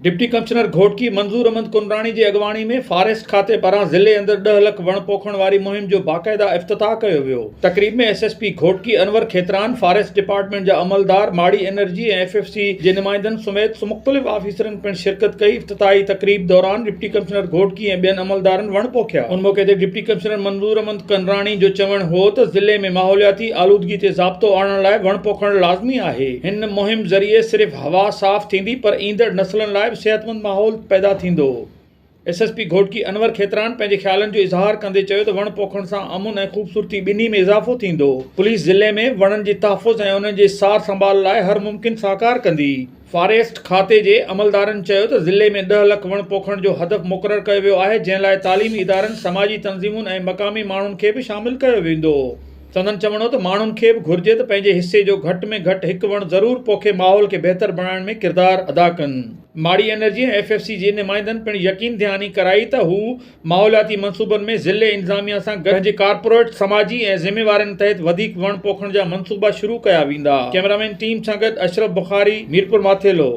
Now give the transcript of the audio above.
Deputy commissioner Ghotki मंज़ूर अहमद कुनरानी जी अॻवानी में फॉरेस्ट खाते पारां ज़िले अंदरि 10 लख वण पोखण वारी मुहिम जो बाक़ायदा इफ़्तिताह कयो वियो। तक़रीब में एसएसपी घोटकी अनवर खेतरान, फॉरेस्ट डिपार्टमेंट जा अमलदार, माड़ी एनर्जी ऐं एफएफसी जे नुमाइंदनि समेत मुख़्तलिफ़ ऑफिसरनि पिणु शिरकत कई। इफ़्तिताही तक़रीब दौरान डिप्टी कमिश्नर घोटकी ऐं ॿियनि अमलदारनि वण पोखिया। उन मौक़े ते डिप्टी कमिश्नर मंज़ूर अहमद कुनरानी जो चवणु हो त ज़िले में माहौलियाती आलूदगी ते ज़ाब्तो आणण लाइ वण पोखण लाज़मी आहे। हिन मुहिम ज़रिए सिर्फ़ हवा साफ़ थींदी पर ईंदड़ नस्लनि लाइ सेहतमंद माहौल पैदा थींदो। एसएसपी घोटकी अनवर खेतरान पंहिंजे ख्यालनि जो इज़हार कंदे चयो त वण पोखण सां अमुन ऐं ख़ूबसूरती ॿिन्ही में इज़ाफ़ो थींदो। पुलिस ज़िले में वणनि जी तहफ़ुज़ ऐं उन्हनि जे सार संभाल लाइ हर मुमकिन साकार कंदी। फॉरेस्ट खाते जे अमलदारनि चयो त ज़िले में 10 लख वण पोखण जो हदफ़ मुक़ररु कयो वियो आहे, जंहिं लाइ तालीमी इदारनि, समाजी तंज़ीमुनि ऐं मक़ामी माण्हुनि खे बि शामिल कयो वेंदो। संदन चवणो त माण्हुनि खे बि घुर्जे त पंहिंजे हिसे जो घटि में घटि हिकु वण ज़रूरु पोखे माहौल खे बहितर बणाइण में किरदारु अदा कनि। माड़ी एनर्जी ऐं एफएफसी जे नुमाइंदनि पिणु यकीन दहानी कराई त हू माहौलियाती मंसूबनि में ज़िले इंतज़ामिया सां गॾिजी कारपोरेट, समाजी ऐं ज़िम्मेवारियुनि तहत वधीक वण पोखण जा मंसूबा शुरू कया वेंदा। कैमरामैन टीम सां गॾु अशरफ बुखारी, मीरपुर माथेलो।